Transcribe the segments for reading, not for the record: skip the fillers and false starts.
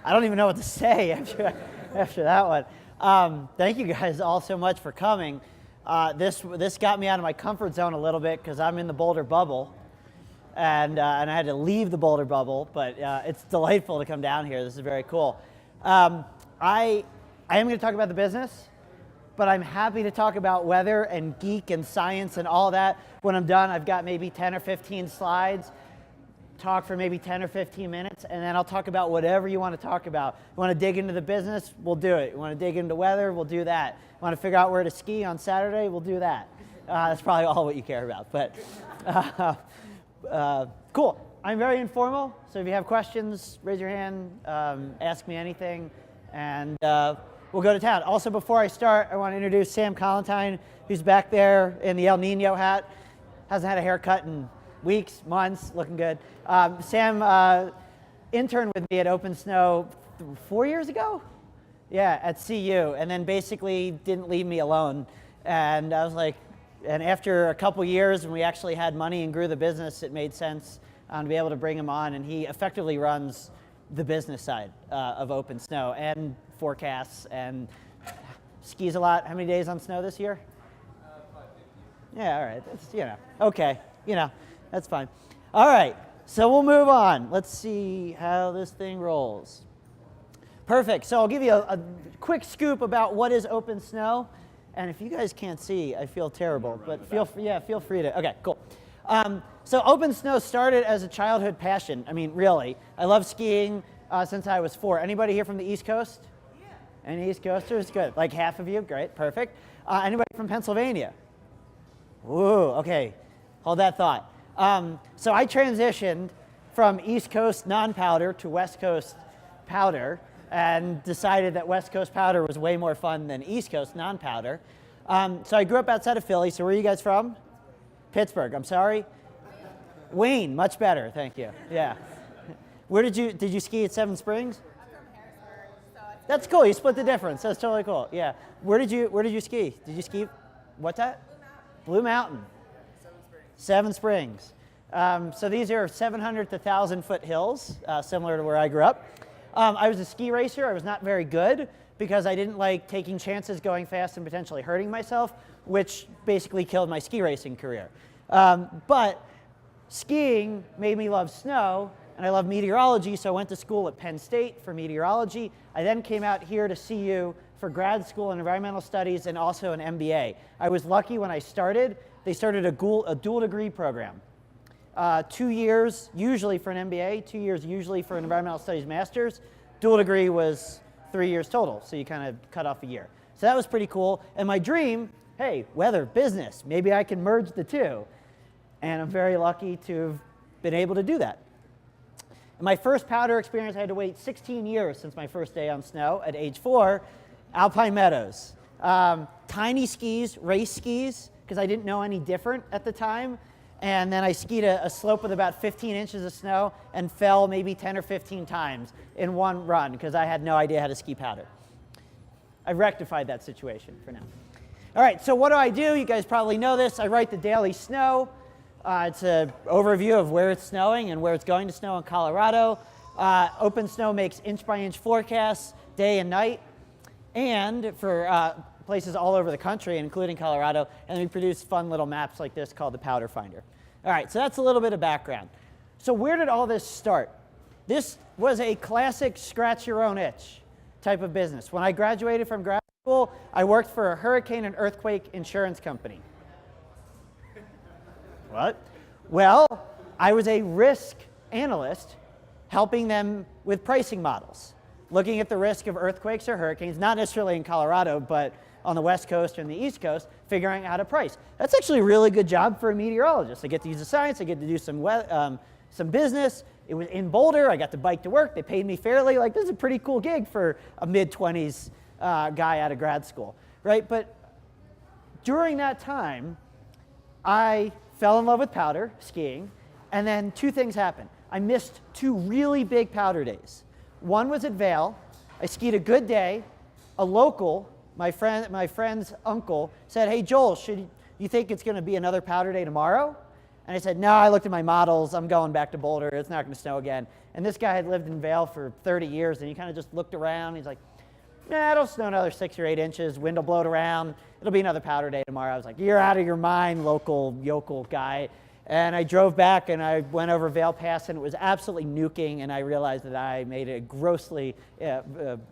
I don't even know what to say after that one. Thank you guys all so much for coming. This got me out of my comfort zone a little bit because I'm in the Boulder bubble, and I had to leave the Boulder bubble. But it's delightful to come down here. This is very cool. I am going to talk about the business, but I'm happy to talk about weather and geek and science and all that. When I'm done, I've got maybe 10 or 15 slides. Talk for maybe 10 or 15 minutes, and then I'll talk about whatever you want to talk about. You want to dig into the business, we'll do it. You want to dig into weather, we'll do that. You want to figure out where to ski on Saturday, we'll do that. That's probably all what you care about, but cool. I'm very informal, so if you have questions, raise your hand, ask me anything, and we'll go to town. Also, before I start, I want to introduce Sam Collentine, who's back there in the El Nino hat. Hasn't had a haircut in weeks, months, looking good. Sam interned with me at Open Snow 4 years ago? Yeah, at CU, and then basically didn't leave me alone. And I was like, and after a couple years when we actually had money and grew the business, it made sense to be able to bring him on, and he effectively runs the business side of Open Snow and forecasts and skis a lot. How many days on snow this year? 550. Yeah, all right, that's, okay, that's fine. All right, so we'll move on. Let's see how this thing rolls. Perfect, so I'll give you a quick scoop about what is Open Snow. And if you guys can't see, I feel terrible, but feel free to, okay, cool. So Open Snow started as a childhood passion. I mean, really. I love skiing since I was 4. Anybody here from the East Coast? Yeah. Any East Coasters? Good, like half of you, great, perfect. Anybody from Pennsylvania? Ooh, okay, hold that thought. So I transitioned from East Coast non-powder to West Coast powder and decided that West Coast powder was way more fun than East Coast non-powder. So I grew up outside of Philly. So where are you guys from? Pittsburgh, I'm sorry. Wayne, much better, thank you. Yeah. Where did you ski at Seven Springs? I'm from Harrisburg, so that's cool, you split the difference. That's totally cool, yeah. Where did you ski? Did you ski, what's that? Blue Mountain. Seven Springs. So these are 700 to 1,000 foot hills, similar to where I grew up. I was a ski racer. I was not very good because I didn't like taking chances going fast and potentially hurting myself, which basically killed my ski racing career. But skiing made me love snow, and I love meteorology, so I went to school at Penn State for meteorology. I then came out here to CU for grad school in environmental studies and also an MBA. I was lucky when I started. They started a dual degree program. 2 years usually for an MBA, 2 years usually for an environmental studies master's. Dual degree was 3 years total, so you kind of cut off a year. So that was pretty cool. And my dream, hey, weather, business, maybe I can merge the two. And I'm very lucky to have been able to do that. In my first powder experience, I had to wait 16 years since my first day on snow at age 4, Alpine Meadows. Tiny skis, race skis, because I didn't know any different at the time. And then I skied a slope with about 15 inches of snow and fell maybe 10 or 15 times in one run because I had no idea how to ski powder. I rectified that situation for now. All right, so what do? You guys probably know this. I write the Daily Snow. It's an overview of where it's snowing and where it's going to snow in Colorado. Open Snow makes inch-by-inch forecasts day and night, and for places all over the country, including Colorado, and we produce fun little maps like this called the Powder Finder. All right, so that's a little bit of background. So where did all this start? This was a classic scratch-your-own-itch type of business. When I graduated from grad school, I worked for a hurricane and earthquake insurance company. What? Well, I was a risk analyst helping them with pricing models, looking at the risk of earthquakes or hurricanes, not necessarily in Colorado, but on the West Coast or in the East Coast, figuring out how to price. That's actually a really good job for a meteorologist. I get to use the science, I get to do some business. It was in Boulder, I got to bike to work, they paid me fairly. Like, this is a pretty cool gig for a mid-20s guy out of grad school, right? But during that time, I fell in love with powder, skiing, and then 2 things happened. I missed 2 really big powder days. One was at Vail. I skied a good day. A local, my friend's uncle, said, hey, Joel, you think it's going to be another powder day tomorrow? And I said, no, I looked at my models. I'm going back to Boulder. It's not going to snow again. And this guy had lived in Vail for 30 years, and he kind of just looked around. He's like, nah, it'll snow another 6 or 8 inches. Wind will blow it around. It'll be another powder day tomorrow. I was like, you're out of your mind, local yokel guy. And I drove back, and I went over Vail Pass, and it was absolutely nuking, and I realized that I made a grossly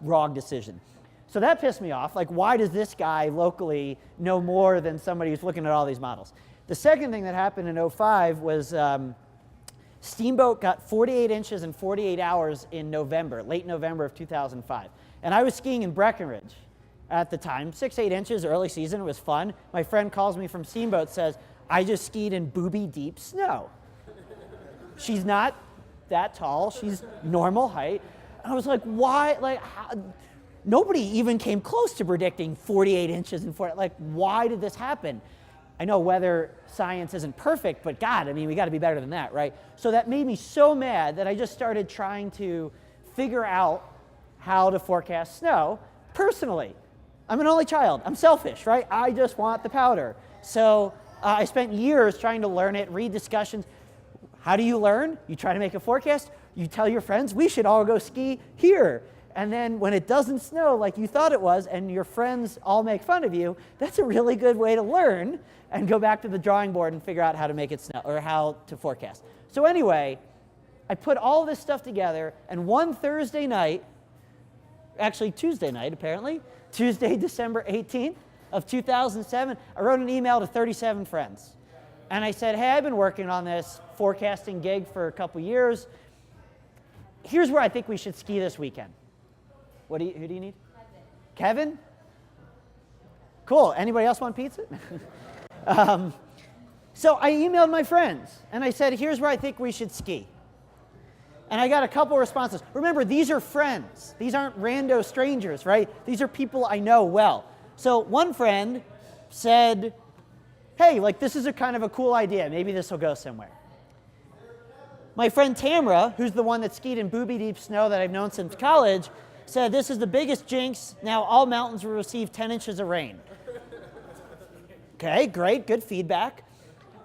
wrong decision. So that pissed me off. Like, why does this guy locally know more than somebody who's looking at all these models? The second thing that happened in 2005 was Steamboat got 48 inches in 48 hours in November, late November of 2005. And I was skiing in Breckenridge at the time, 6-8 inches, early season. It was fun. My friend calls me from Steamboat, says, I just skied in booby deep snow. She's not that tall. She's normal height. And I was like, why? Like, how? Nobody even came close to predicting 48 inches in 40. Like, why did this happen? I know weather science isn't perfect, but God, I mean, we got to be better than that, right? So that made me so mad that I just started trying to figure out how to forecast snow personally. I'm an only child. I'm selfish, right? I just want the powder. So I spent years trying to learn it, read discussions. How do you learn? You try to make a forecast. You tell your friends, we should all go ski here. And then when it doesn't snow like you thought it was and your friends all make fun of you, that's a really good way to learn and go back to the drawing board and figure out how to make it snow or how to forecast. So anyway, I put all this stuff together, and one Thursday night, actually Tuesday night apparently, Tuesday, December 18th of 2007, I wrote an email to 37 friends. And I said, hey, I've been working on this forecasting gig for a couple years. Here's where I think we should ski this weekend. Who do you need? Kevin? Cool. Anybody else want pizza? So I emailed my friends, and I said, here's where I think we should ski. And I got a couple responses. Remember, these are friends. These aren't rando strangers, right? These are people I know well. So one friend said, hey, like, this is a kind of a cool idea. Maybe this will go somewhere. My friend Tamra, who's the one that skied in booby deep snow that I've known since college, said, this is the biggest jinx. Now all mountains will receive 10 inches of rain. Okay, great, good feedback.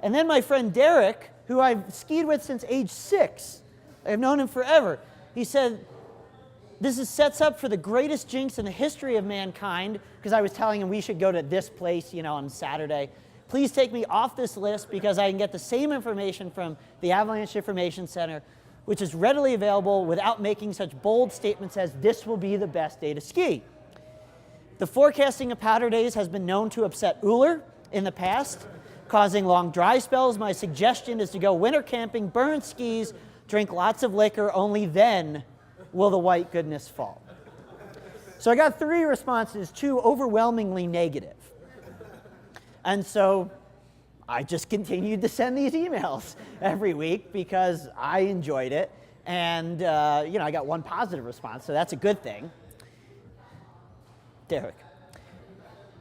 And then my friend Derek, who I've skied with since age 6, I've known him forever, he said, this sets up for the greatest jinx in the history of mankind, because I was telling him we should go to this place, on Saturday. Please take me off this list because I can get the same information from the Avalanche Information Center, which is readily available without making such bold statements as this will be the best day to ski. The forecasting of powder days has been known to upset Euler in the past, causing long dry spells. My suggestion is to go winter camping, burn skis, drink lots of liquor, only then will the white goodness fall. So I got 3 responses, 2 overwhelmingly negative. And so I just continued to send these emails every week because I enjoyed it. And, I got 1 positive response, so that's a good thing. Derek.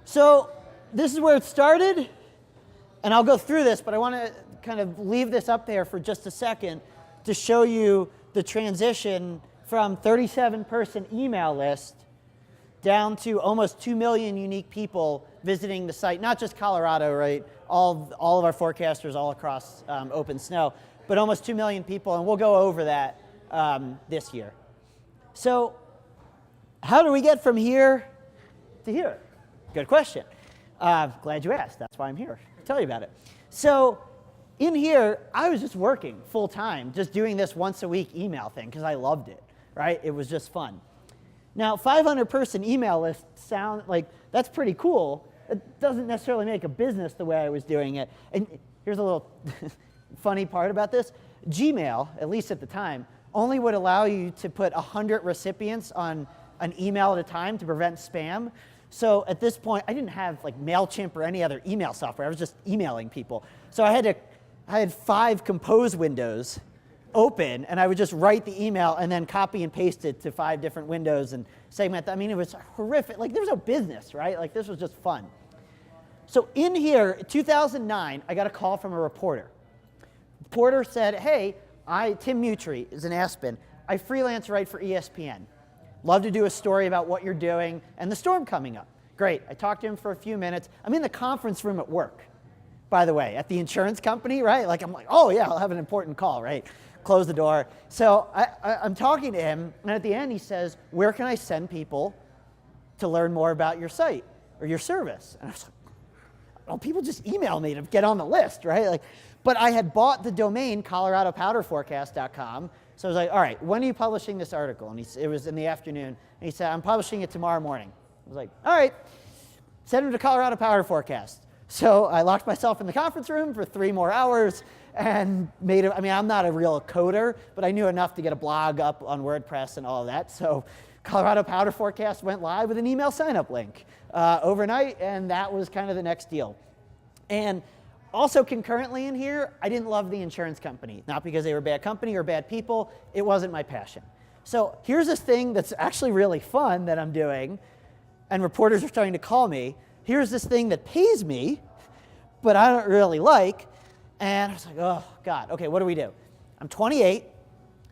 So this is where it started, and I'll go through this, but I want to kind of leave this up there for just a second to show you the transition from 37-person email list down to almost 2 million unique people visiting the site, not just Colorado, right? All of our forecasters all across Open Snow, but almost 2 million people, and we'll go over that this year. So how do we get from here to here? Good question. Glad you asked. That's why I'm here to tell you about it. So in here, I was just working full time, just doing this once a week email thing because I loved it, right? It was just fun. Now, 500-person email list sound like that's pretty cool. It doesn't necessarily make a business the way I was doing it. And here's a little funny part about this. Gmail, at least at the time, only would allow you to put 100 recipients on an email at a time to prevent spam. So at this point, I didn't have like MailChimp or any other email software. I was just emailing people. So I had 5 compose windows open, and I would just write the email and then copy and paste it to 5 different windows and segment that. I mean, it was horrific. Like, there was no business, right? Like, this was just fun. So in here, 2009, I got a call from a reporter. Reporter said, hey, Tim Mutry is in Aspen. I freelance write for ESPN. Love to do a story about what you're doing and the storm coming up. Great. I talked to him for a few minutes. I'm in the conference room at work. by the way, at the insurance company, right? Like, I'm like, oh yeah, I'll have an important call, right? Close the door. So I'm talking to him, and at the end he says, where can I send people to learn more about your site or your service? And I was like, well, people just email me to get on the list, right? Like, but I had bought the domain coloradopowderforecast.com. So I was like, all right, when are you publishing this article? And it was in the afternoon. And he said, I'm publishing it tomorrow morning. I was like, all right, send him to Colorado Powder Forecast. So I locked myself in the conference room for 3 more hours and made it. I mean, I'm not a real coder, but I knew enough to get a blog up on WordPress and all of that. So Colorado Powder Forecast went live with an email sign-up link overnight, and that was kind of the next deal. And also concurrently in here, I didn't love the insurance company. Not because they were a bad company or bad people. It wasn't my passion. So here's this thing that's actually really fun that I'm doing, and reporters are starting to call me. Here's this thing that pays me, but I don't really like. And I was like, oh, God, okay, what do we do? I'm 28.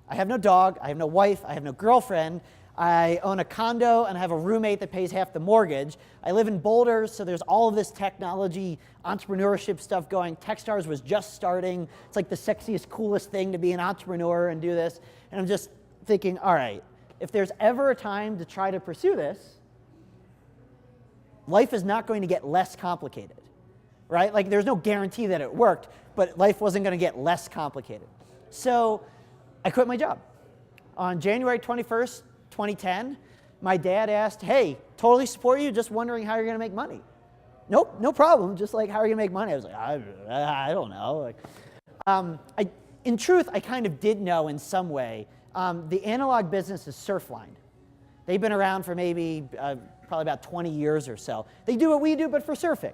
I have no dog. I have no wife. I have no girlfriend. I own a condo and I have a roommate that pays half the mortgage. I live in Boulder, so there's all of this technology, entrepreneurship stuff going. Techstars was just starting. It's like the sexiest, coolest thing to be an entrepreneur and do this. And I'm just thinking, all right, if there's ever a time to try to pursue this, life is not going to get less complicated, right? Like, there's no guarantee that it worked, but life wasn't going to get less complicated. So I quit my job. On January 21st, 2010, my dad asked, hey, totally support you, just wondering how you're going to make money. Nope, no problem, just like, how are you going to make money? I was like, I don't know. Like, in truth, I kind of did know in some way. The analog business is Surfline. They've been around for maybe probably about 20 years or so. They do what we do, but for surfing.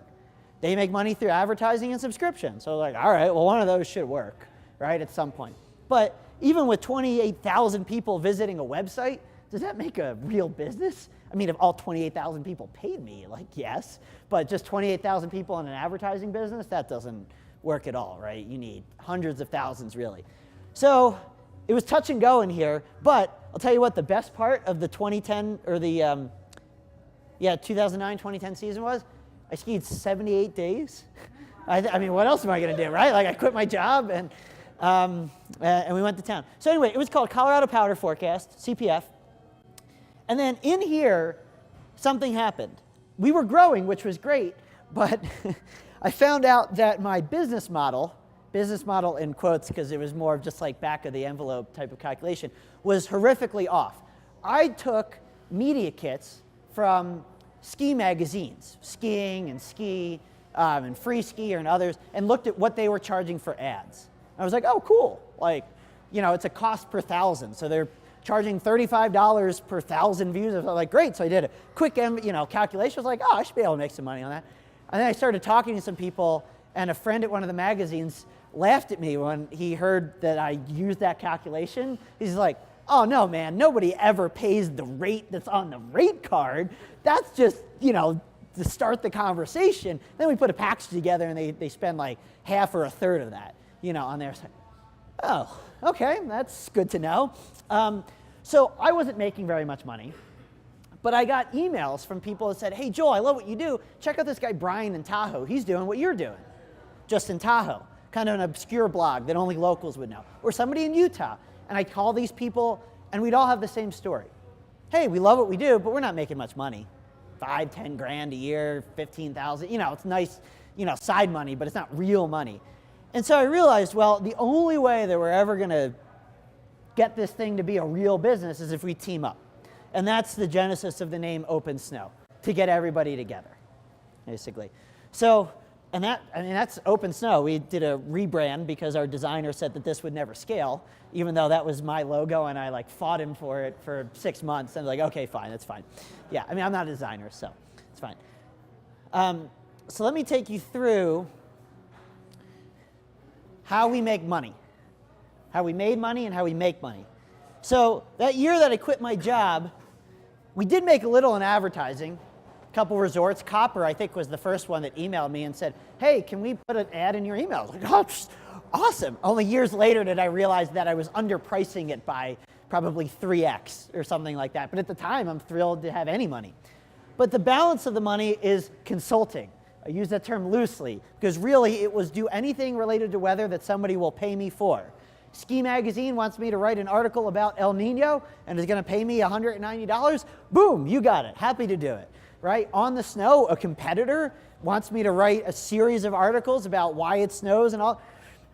They make money through advertising and subscription. So like, all right, well, one of those should work, right, at some point. But even with 28,000 people visiting a website, does that make a real business? I mean, if all 28,000 people paid me, like, yes. But just 28,000 people in an advertising business, that doesn't work at all, right? You need hundreds of thousands, really. So it was touch and go in here. But I'll tell you what, the best part of the 2010, or the 2009-2010 season was, I skied 78 days. I mean, what else am I going to do, right? Like, I quit my job, and we went to town. So anyway, it was called Colorado Powder Forecast, CPF. And then in here, something happened. We were growing, which was great, but I found out that my business model in quotes, because it was more of just like back of the envelope type of calculation, was horrifically off. I took media kits from ski magazines, Skiing and Ski and Free Skier and others, and looked at what they were charging for ads. I was like, oh, cool. Like, you know, it's a cost per thousand. So they're charging $35 per 1,000 views. I was like, great. So I did a quick, calculation. I was like, oh, I should be able to make some money on that. And then I started talking to some people, and a friend at one of the magazines laughed at me when he heard that I used that calculation. He's like, oh, no, man, nobody ever pays the rate that's on the rate card. That's just, to start the conversation. Then we put a package together, and they spend like half or a third of that, on there. So, oh, okay, that's good to know. So I wasn't making very much money, but I got emails from people that said, hey, Joel, I love what you do. Check out this guy, Brian, in Tahoe. He's doing what you're doing, just in Tahoe. Kind of an obscure blog that only locals would know. Or somebody in Utah. And I call these people, and we'd all have the same story. Hey, we love what we do, but we're not making much money. 5, 10 grand a year, 15,000. It's nice, side money, but it's not real money. And so I realized, well, the only way that we're ever going to get this thing to be a real business is if we team up. And that's the genesis of the name Open Snow, to get everybody together, basically. So, that's Open Snow. We did a rebrand because our designer said that this would never scale, even though that was my logo, and I fought him for it for 6 months. And okay, fine, that's fine. Yeah, I'm not a designer, so it's fine. So let me take you through how we make money. How we made money and how we make money. So that year that I quit my job, we did make a little in advertising. A couple resorts. Copper, I think, was the first one that emailed me and said, hey, can we put an ad in your email? I was like, oh, awesome. Only years later did I realize that I was underpricing it by probably 3x or something like that. But at the time, I'm thrilled to have any money. But the balance of the money is consulting. I use that term loosely because really it was do anything related to weather that somebody will pay me for. Ski Magazine wants me to write an article about El Nino and is going to pay me $190. Boom, you got it. Happy to do it, right? On the Snow, a competitor wants me to write a series of articles about why it snows and all.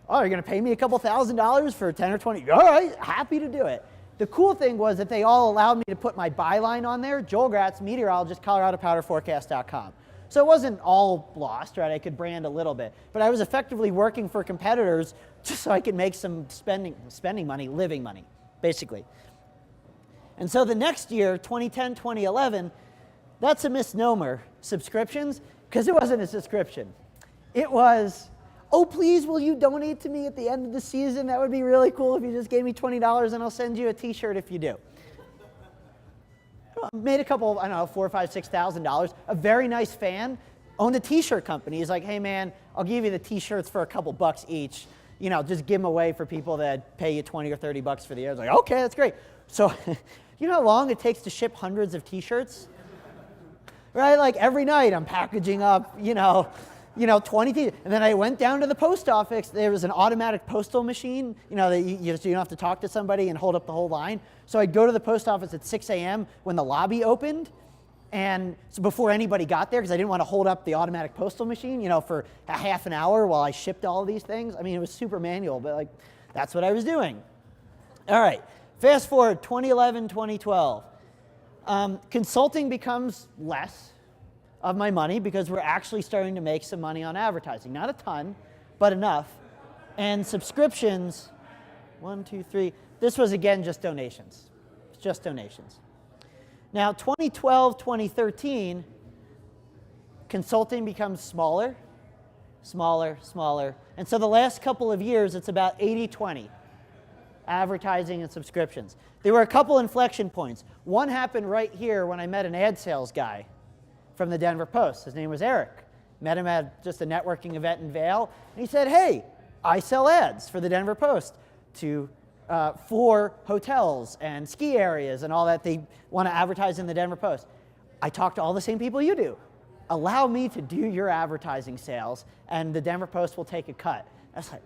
Oh, you're going to pay me a couple $1,000s for 10 or 20? All right, happy to do it. The cool thing was that they all allowed me to put my byline on there, Joel Gratz, meteorologist, ColoradoPowderForecast.com. So it wasn't all lost, right? I could brand a little bit. But I was effectively working for competitors just so I could make some spending money, living money, basically. And so the next year, 2010, 2011, that's a misnomer, subscriptions, because it wasn't a subscription. It was, oh, please, will you donate to me at the end of the season? That would be really cool if you just gave me $20 and I'll send you a t-shirt if you do. Made a couple, I don't know, $4,000, $5,000, $6,000. A very nice fan owned a t-shirt company. He's like, hey man, I'll give you the t-shirts for a couple bucks each. You know, just give them away for people that pay you 20 or 30 bucks for the year. I was like, okay, that's great. So, you know how long it takes to ship hundreds of t-shirts? Right, like every night I'm packaging up, 20 t-shirts. And then I went down to the post office. There was an automatic postal machine, that you don't have to talk to somebody and hold up the whole line. So I'd go to the post office at 6 a.m. when the lobby opened. And so before anybody got there, because I didn't want to hold up the automatic postal machine, for a half an hour while I shipped all of these things. I mean, it was super manual, but that's what I was doing. All right, fast forward 2011, 2012. Consulting becomes less of my money because we're actually starting to make some money on advertising. Not a ton, but enough. And subscriptions, 1, 2, 3. This was, again, just donations. It's just donations. Now, 2012, 2013, consulting becomes smaller, smaller, smaller. And so the last couple of years, it's about 80-20, advertising and subscriptions. There were a couple inflection points. One happened right here when I met an ad sales guy from the Denver Post. His name was Eric. Met him at just a networking event in Vail. And he said, hey, I sell ads for the Denver Post for hotels and ski areas and all that they want to advertise in the Denver Post. I talk to all the same people you do. Allow me to do your advertising sales and the Denver Post will take a cut. I was like,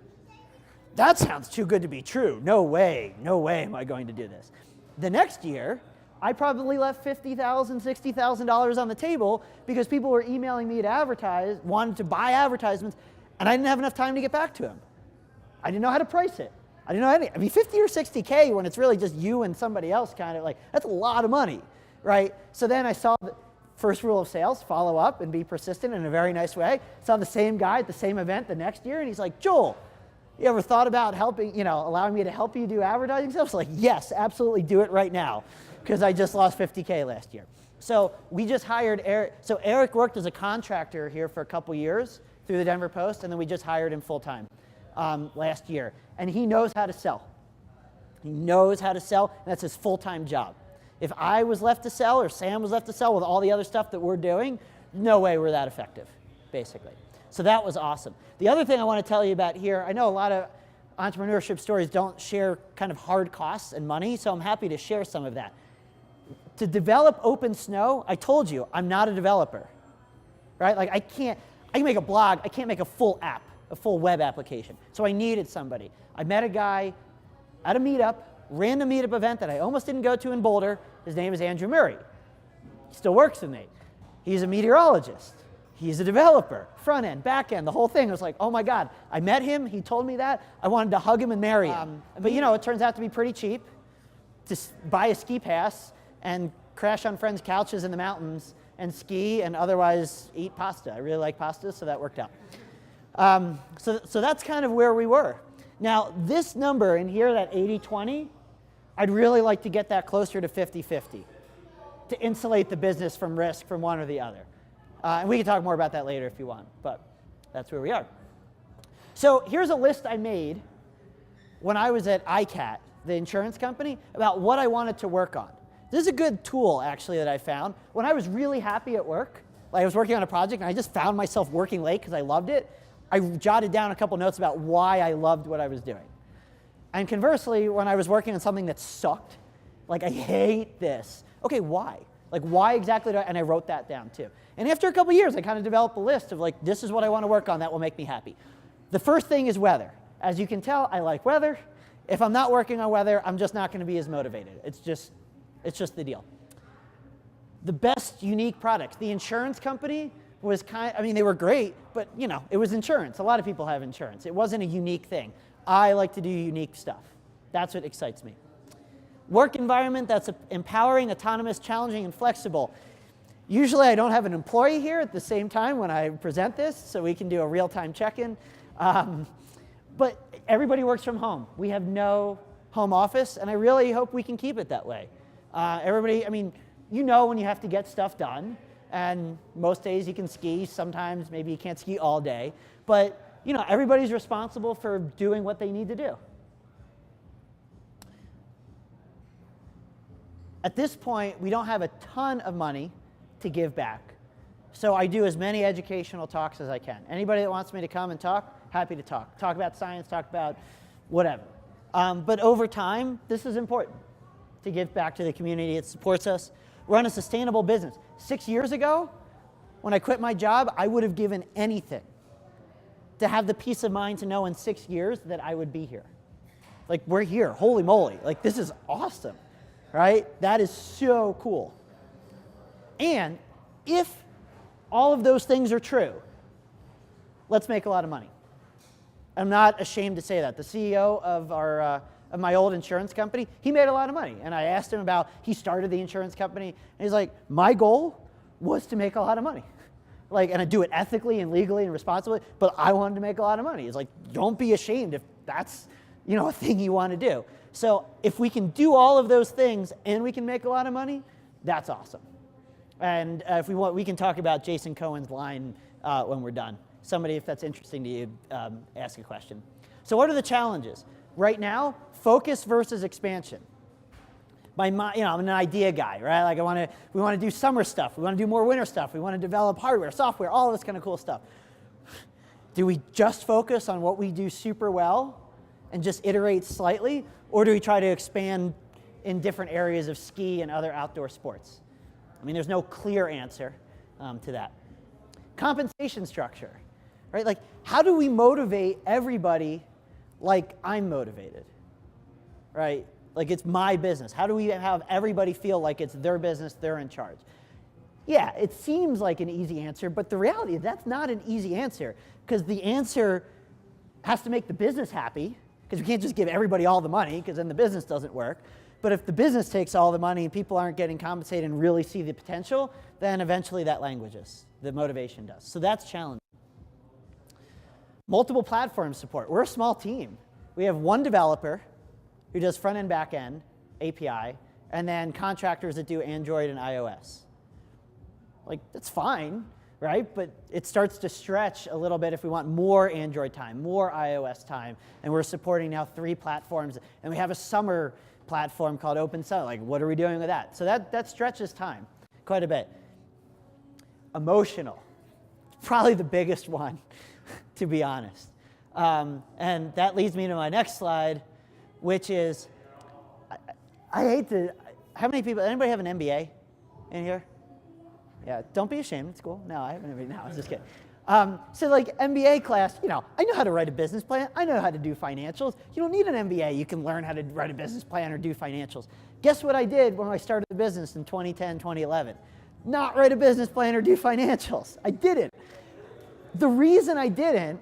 that sounds too good to be true. No way am I going to do this. The next year, I probably left $50,000, $60,000 on the table because people were emailing me to advertise, wanted to buy advertisements, and I didn't have enough time to get back to them. I didn't know how to price it. I didn't know anything. I mean, 50 or 60K when it's really just you and somebody else kind of that's a lot of money, right? So then I saw the first rule of sales, follow up and be persistent in a very nice way. Saw the same guy at the same event the next year and he's like, Joel, you ever thought about helping, allowing me to help you do advertising sales? Like, yes, absolutely, do it right now because I just lost 50K last year. So we just hired Eric. So Eric worked as a contractor here for a couple years through the Denver Post and then we just hired him full time last year. And he knows how to sell. He knows how to sell, and that's his full-time job. If I was left to sell or Sam was left to sell with all the other stuff that we're doing, no way we're that effective, basically. So that was awesome. The other thing I want to tell you about here, I know a lot of entrepreneurship stories don't share kind of hard costs and money, so I'm happy to share some of that. To develop Open Snow, I told you, I'm not a developer, right? I can make a blog, I can't make a full app, a full web application. So I needed somebody. I met a guy at a meetup, random meetup event that I almost didn't go to in Boulder. His name is Andrew Murray. He still works with me. He's a meteorologist. He's a developer, front end, back end, the whole thing. I was like, oh my God. I met him, he told me that. I wanted to hug him and marry him. But it turns out to be pretty cheap to buy a ski pass and crash on friends' couches in the mountains and ski and otherwise eat pasta. I really like pasta, so that worked out. So that's kind of where we were. Now, this number in here, that 80-20, I'd really like to get that closer to 50-50 to insulate the business from risk from one or the other. And we can talk more about that later if you want, but that's where we are. So here's a list I made when I was at ICAT, the insurance company, about what I wanted to work on. This is a good tool, actually, that I found. When I was really happy at work, I was working on a project and I just found myself working late because I loved it, I jotted down a couple notes about why I loved what I was doing. And conversely, when I was working on something that sucked, I hate this. Okay, why? Like, why exactly and I wrote that down too. And after a couple years, I kind of developed a list of like, this is what I want to work on that will make me happy. The first thing is weather. As you can tell, I like weather. If I'm not working on weather, I'm just not going to be as motivated. It's just the deal. The best unique products. The insurance company was they were great, but it was insurance. A lot of people have insurance. It wasn't a unique thing. I like to do unique stuff. That's what excites me. Work environment that's empowering, autonomous, challenging, and flexible. Usually I don't have an employee here at the same time when I present this, so we can do a real-time check-in. But everybody works from home. We have no home office, and I really hope we can keep it that way. Everybody, when you have to get stuff done, and most days you can ski, sometimes maybe you can't ski all day, but everybody's responsible for doing what they need to do. At this point, we don't have a ton of money to give back. So I do as many educational talks as I can. Anybody that wants me to come and talk, happy to talk. Talk about science, talk about whatever. But over time, this is important to give back to the community that supports us. Run a sustainable business. 6 years ago, when I quit my job, I would have given anything to have the peace of mind to know in 6 years that I would be here. Like, we're here, holy moly. Like, this is awesome, right? That is so cool. And if all of those things are true, let's make a lot of money. I'm not ashamed to say that. The CEO of my old insurance company, he made a lot of money. And I asked him he started the insurance company, and he's like, my goal was to make a lot of money. And I do it ethically and legally and responsibly, but I wanted to make a lot of money. It's like, don't be ashamed if that's, a thing you want to do. So if we can do all of those things and we can make a lot of money, that's awesome. And if we want, we can talk about Jason Cohen's line when we're done. Somebody, if that's interesting to you, ask a question. So what are the challenges? Right now, focus versus expansion. I'm an idea guy, right? Like we want to do summer stuff. We want to do more winter stuff. We want to develop hardware, software, all of this kind of cool stuff. Do we just focus on what we do super well and just iterate slightly? Or do we try to expand in different areas of ski and other outdoor sports? There's no clear answer to that. Compensation structure, right? Like, how do we motivate everybody like I'm motivated, right? Like, it's my business. How do we have everybody feel like it's their business, they're in charge? Yeah, it seems like an easy answer, but the reality is that's not an easy answer, because the answer has to make the business happy, because we can't just give everybody all the money, because then the business doesn't work. But if the business takes all the money and people aren't getting compensated and really see the potential, then eventually that languages. The motivation does. So that's challenging. Multiple platform support. We're a small team. We have one developer who does front end, back end, API, and then contractors that do Android and iOS. Like, that's fine, right? But it starts to stretch a little bit if we want more Android time, more iOS time, and we're supporting now 3 platforms, and we have a summer platform called OpenSummit. Like, what are we doing with that? So that stretches time quite a bit. Emotional, probably the biggest one, to be honest. And that leads me to my next slide, which is, I hate to, how many people, anybody have an MBA in here? Yeah, don't be ashamed, it's cool. No, I haven't an MBA, no, I was just kidding. So like MBA class, I know how to write a business plan. I know how to do financials. You don't need an MBA. You can learn how to write a business plan or do financials. Guess what I did when I started the business in 2010, 2011? Not write a business plan or do financials. I didn't. The reason I didn't,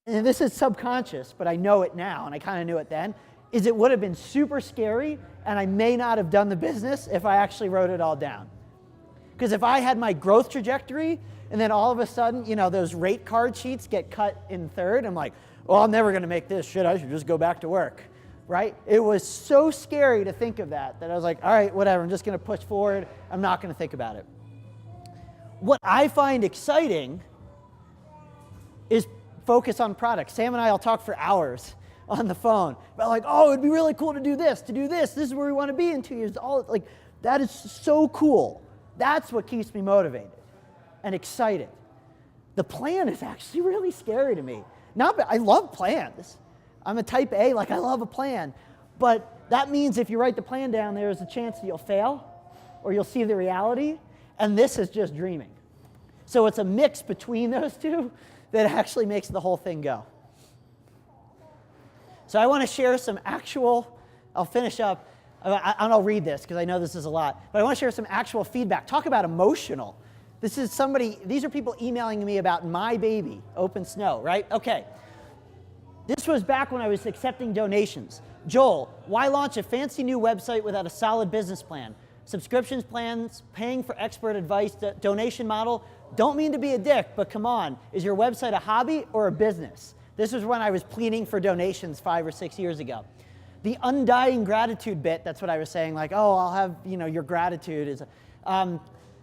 and this is subconscious, but I know it now, and I kind of knew it then, is it would have been super scary, and I may not have done the business if I actually wrote it all down. Because if I had my growth trajectory, and then all of a sudden, those rate card sheets get cut in third, I'm like, well, I'm never going to make this. Shit, I should just go back to work, right? It was so scary to think of that I was like, all right, whatever, I'm just going to push forward. I'm not going to think about it. What I find exciting is focus on product. Sam and I will talk for hours on the phone about like, oh, it'd be really cool to do this. This is where we want to be in 2 years. That is so cool. That's what keeps me motivated and excited. The plan is actually really scary to me. I love plans. I'm a type A, I love a plan. But that means if you write the plan down, there's a chance that you'll fail. or you'll see the reality, and this is just dreaming. So it's a mix between those two that actually makes the whole thing go. So I want to share some actual, I'll finish up, and I'll read this because I know this is a lot, but I want to share some actual feedback. Talk about emotional. These are people emailing me about my baby, OpenSnow, right? Okay. This was back when I was accepting donations. Joel, why launch a fancy new website without a solid business plan? Subscriptions plans, paying for expert advice, donation model. Don't mean to be a dick, but come on. Is your website a hobby or a business? This was when I was pleading for donations 5 or 6 years ago. The undying gratitude bit, that's what I was saying, like, oh, I'll have, your gratitude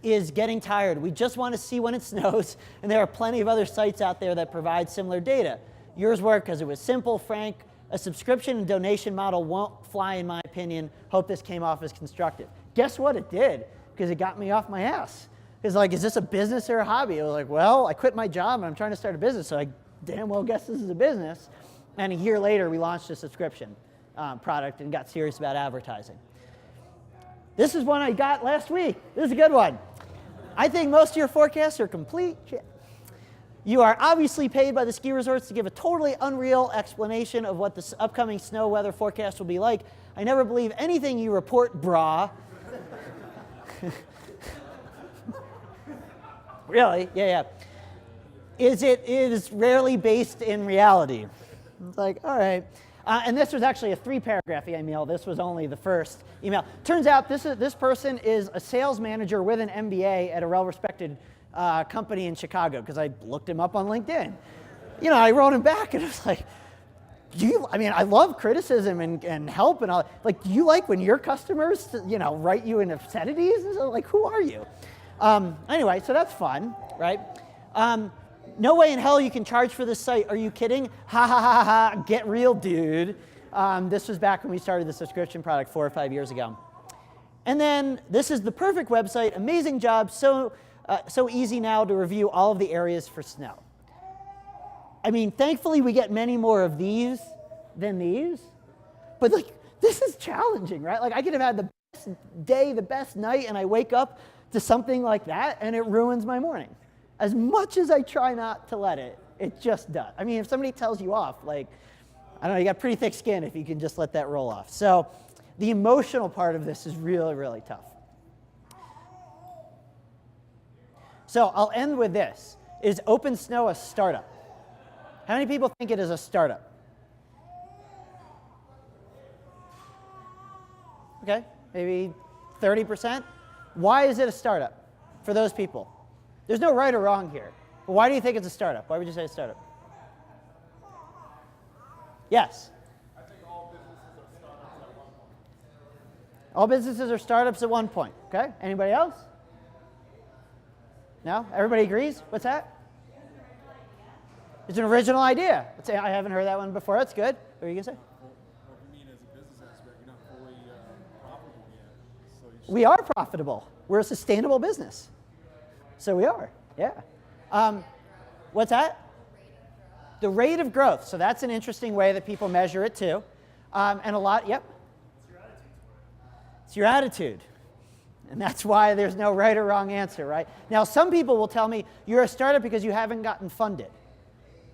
is getting tired. We just want to see when it snows, and there are plenty of other sites out there that provide similar data. Yours worked because it was simple, frank. A subscription and donation model won't fly, in my opinion. Hope this came off as constructive. Guess what? It did, because it got me off my ass. It's like, is this a business or a hobby? I was like, well, I quit my job, and I'm trying to start a business, so I damn well guess this is a business. And a year later, we launched a subscription product and got serious about advertising. This is one I got last week. This is a good one. I think most of your forecasts are complete shit. You are obviously paid by the ski resorts to give a totally unreal explanation of what the upcoming snow weather forecast will be like. I never believe anything you report, brah. Really? Yeah. It is rarely based in reality. It's like, all right. And this was actually a 3-paragraph email. This was only the first email. Turns out this person is a sales manager with an MBA at a well-respected company in Chicago, because I looked him up on LinkedIn. I wrote him back and I was like, I love criticism and help and all. Like, do you like when your customers, write you in obscenities? And so, like, who are you? Anyway, so that's fun, right? No way in hell you can charge for this site. Are you kidding? Ha ha ha ha, get real, dude. This was back when we started the subscription product 4 or 5 years ago. And then this is the perfect website, amazing job, so easy now to review all of the areas for snow. I mean, thankfully we get many more of these than these, but like, this is challenging, right? Like, I could have had the best day, the best night, and I wake up to something like that and it ruins my morning. As much as I try not to let it, it just does. I mean, if somebody tells you off, like, I don't know, you got pretty thick skin if you can just let that roll off. So the emotional part of this is really, really tough. So I'll end with this. Is OpenSnow a startup? How many people think it is a startup? Okay, maybe 30%. Why is it a startup for those people? There's no right or wrong here. But why do you think it's a startup? Why would you say it's a startup? Yes? I think all businesses are startups at one point. All businesses are startups at one point. Okay, anybody else? No? Everybody agrees? What's that? It's an original idea. I haven't heard that one before. That's good. What are you going to say? Well, you mean as a business aspect, you're not fully profitable yet. So We are profitable. We're a sustainable business. So we are, yeah. What's that? The rate of growth. So that's an interesting way that people measure it too. And a lot, yep. It's your attitude. And that's why there's no right or wrong answer, right? Now, some people will tell me you're a startup because you haven't gotten funded.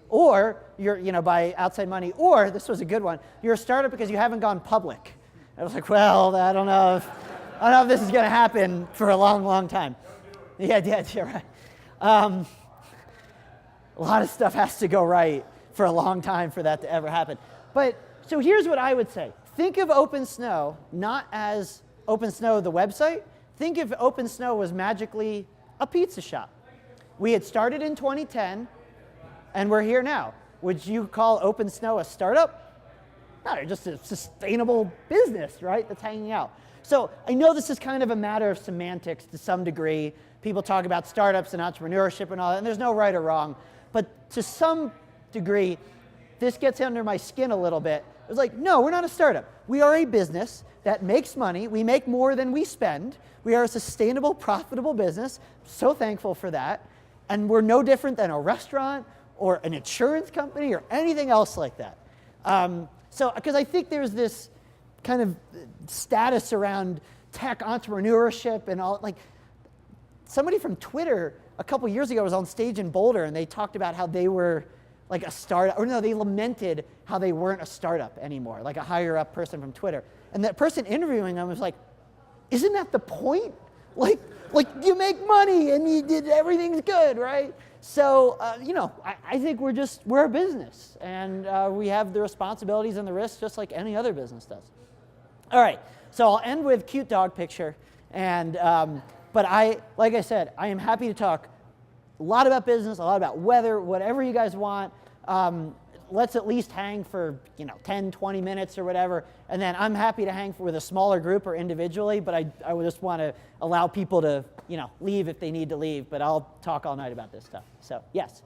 Or you're, by outside money. Or, this was a good one, you're a startup because you haven't gone public. I was like, well, I don't know if this is going to happen for a long, long time. Yeah, right. A lot of stuff has to go right for a long time for that to ever happen. But, so here's what I would say. Think of OpenSnow not as OpenSnow the website. Think if OpenSnow was magically a pizza shop. We had started in 2010, and we're here now. Would you call OpenSnow a startup? No, you're just a sustainable business, right, that's hanging out. So I know this is kind of a matter of semantics to some degree. People talk about startups and entrepreneurship and all that, and there's no right or wrong. But to some degree, this gets under my skin a little bit. It was like, no, we're not a startup. We are a business that makes money. We make more than we spend. We are a sustainable, profitable business. So thankful for that. And we're no different than a restaurant or an insurance company or anything else like that. Because I think there's this kind of status around tech entrepreneurship and all, like, somebody from Twitter a couple years ago was on stage in Boulder and they talked about how they were like a startup, or no, they lamented how they weren't a startup anymore, like a higher up person from Twitter. And that person interviewing them was like, isn't that the point? Like you make money and you did, everything's good, right? So, you know, I think we're a business and we have the responsibilities and the risks just like any other business does. All right, so I'll end with cute dog picture. And, but like I said, I am happy to talk a lot about business, a lot about weather, whatever you guys want. Let's at least hang for, you know, 10, 20 minutes or whatever. And then I'm happy to hang with a smaller group or individually, but I would just want to allow people to, you know, leave if they need to leave. But I'll talk all night about this stuff. So, yes.